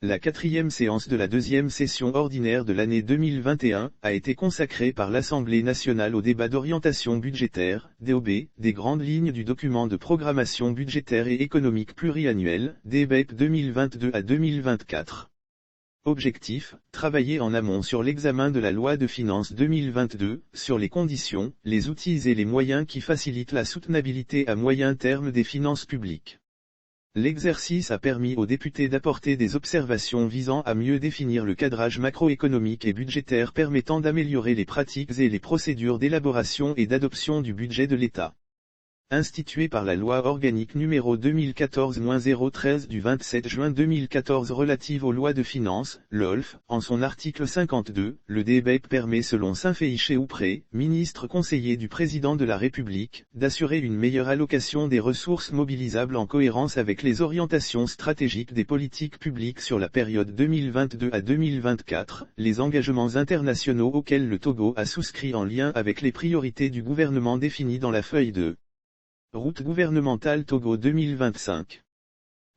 La quatrième séance de la deuxième session ordinaire de l'année 2021 a été consacrée par l'Assemblée nationale au débat d'orientation budgétaire, DOB, des grandes lignes du document de programmation budgétaire et économique pluriannuel, DBEP 2022 à 2024. Objectif, travailler en amont sur l'examen de la loi de finances 2022, sur les conditions, les outils et les moyens qui facilitent la soutenabilité à moyen terme des finances publiques. L'exercice a permis aux députés d'apporter des observations visant à mieux définir le cadrage macroéconomique et budgétaire permettant d'améliorer les pratiques et les procédures d'élaboration et d'adoption du budget de l'État. Instituée par la loi organique numéro 2014-013 du 27 juin 2014 relative aux lois de finances, LOLF, en son article 52, le DBEP permet selon Saint-Féiché Oupré, ministre conseiller du président de la République, d'assurer une meilleure allocation des ressources mobilisables en cohérence avec les orientations stratégiques des politiques publiques sur la période 2022 à 2024, les engagements internationaux auxquels le Togo a souscrit en lien avec les priorités du gouvernement définies dans la feuille de route gouvernementale Togo 2025.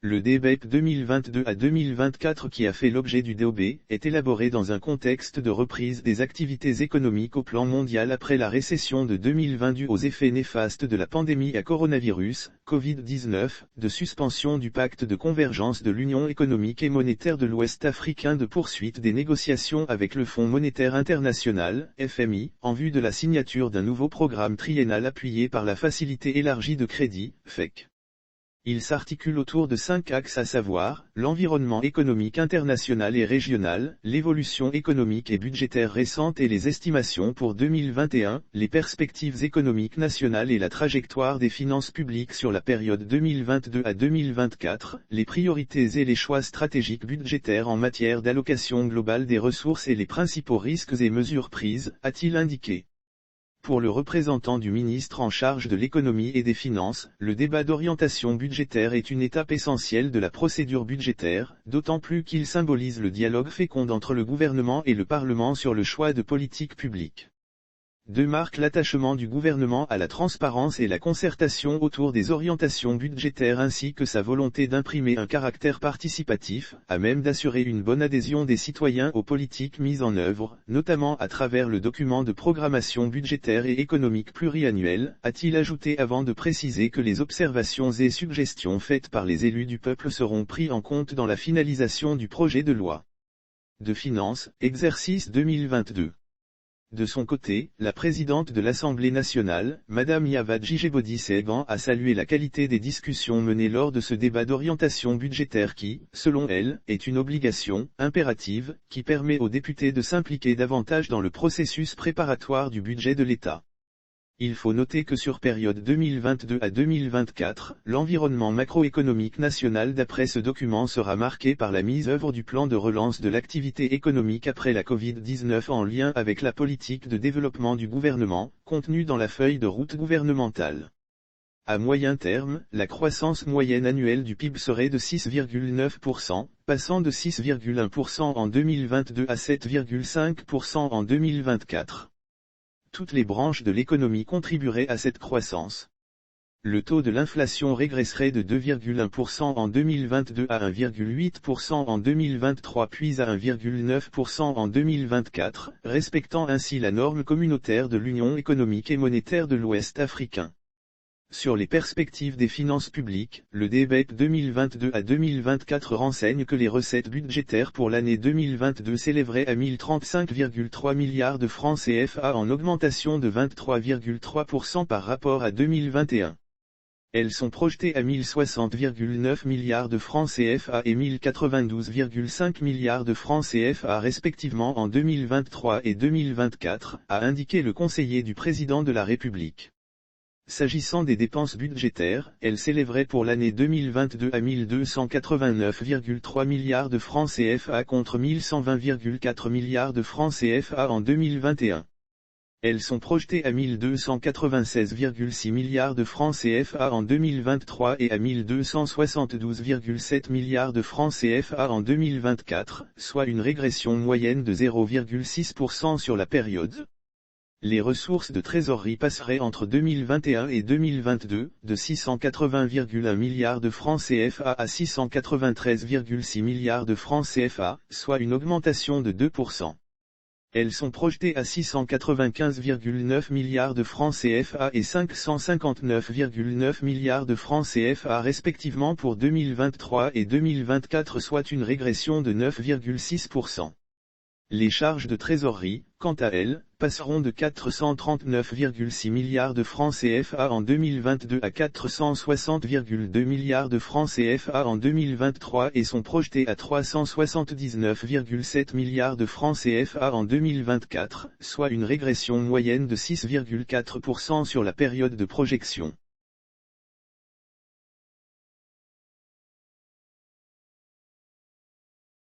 Le DBEP 2022 à 2024 qui a fait l'objet du DOB, est élaboré dans un contexte de reprise des activités économiques au plan mondial après la récession de 2020 due aux effets néfastes de la pandémie à coronavirus, Covid-19, de suspension du pacte de convergence de l'Union économique et monétaire de l'Ouest africain, de poursuite des négociations avec le Fonds monétaire international, FMI, en vue de la signature d'un nouveau programme triennal appuyé par la Facilité élargie de crédit, FEC. Il s'articule autour de 5 axes à savoir, l'environnement économique international et régional, l'évolution économique et budgétaire récente et les estimations pour 2021, les perspectives économiques nationales et la trajectoire des finances publiques sur la période 2022 à 2024, les priorités et les choix stratégiques budgétaires en matière d'allocation globale des ressources et les principaux risques et mesures prises, a-t-il indiqué. Pour le représentant du ministre en charge de l'économie et des finances, le débat d'orientation budgétaire est une étape essentielle de la procédure budgétaire, d'autant plus qu'il symbolise le dialogue fécond entre le gouvernement et le Parlement sur le choix de politique publique. Marque l'attachement du gouvernement à la transparence et la concertation autour des orientations budgétaires ainsi que sa volonté d'imprimer un caractère participatif, à même d'assurer une bonne adhésion des citoyens aux politiques mises en œuvre, notamment à travers le document de programmation budgétaire et économique pluriannuel, a-t-il ajouté avant de préciser que les observations et suggestions faites par les élus du peuple seront pris en compte dans la finalisation du projet de loi de finances, exercice 2022. De son côté, la présidente de l'Assemblée nationale, Madame Yavad Jijebodi Segan, a salué la qualité des discussions menées lors de ce débat d'orientation budgétaire qui, selon elle, est une obligation, impérative, qui permet aux députés de s'impliquer davantage dans le processus préparatoire du budget de l'État. Il faut noter que sur période 2022 à 2024, l'environnement macroéconomique national d'après ce document sera marqué par la mise œuvre du plan de relance de l'activité économique après la Covid-19 en lien avec la politique de développement du gouvernement, contenue dans la feuille de route gouvernementale. À moyen terme, la croissance moyenne annuelle du PIB serait de 6,9%, passant de 6,1% en 2022 à 7,5% en 2024. Toutes les branches de l'économie contribueraient à cette croissance. Le taux de l'inflation régresserait de 2,1% en 2022 à 1,8% en 2023 puis à 1,9% en 2024, respectant ainsi la norme communautaire de l'Union économique et monétaire de l'Ouest africain. Sur les perspectives des finances publiques, le DBEP 2022 à 2024 renseigne que les recettes budgétaires pour l'année 2022 s'élèveraient à 1035,3 milliards de francs CFA en augmentation de 23,3% par rapport à 2021. Elles sont projetées à 1060,9 milliards de francs CFA et 1092,5 milliards de francs CFA respectivement en 2023 et 2024, a indiqué le conseiller du président de la République. S'agissant des dépenses budgétaires, elles s'élèveraient pour l'année 2022 à 1289,3 milliards de francs CFA contre 1120,4 milliards de francs CFA en 2021. Elles sont projetées à 1296,6 milliards de francs CFA en 2023 et à 1272,7 milliards de francs CFA en 2024, soit une régression moyenne de 0,6% sur la période. Les ressources de trésorerie passeraient entre 2021 et 2022, de 680,1 milliards de francs CFA à 693,6 milliards de francs CFA, soit une augmentation de 2%. Elles sont projetées à 695,9 milliards de francs CFA et 559,9 milliards de francs CFA respectivement pour 2023 et 2024, soit une régression de 9,6%. Les charges de trésorerie, quant à elles, passeront de 439,6 milliards de francs CFA en 2022 à 460,2 milliards de francs CFA en 2023 et sont projetées à 379,7 milliards de francs CFA en 2024, soit une régression moyenne de 6,4% sur la période de projection.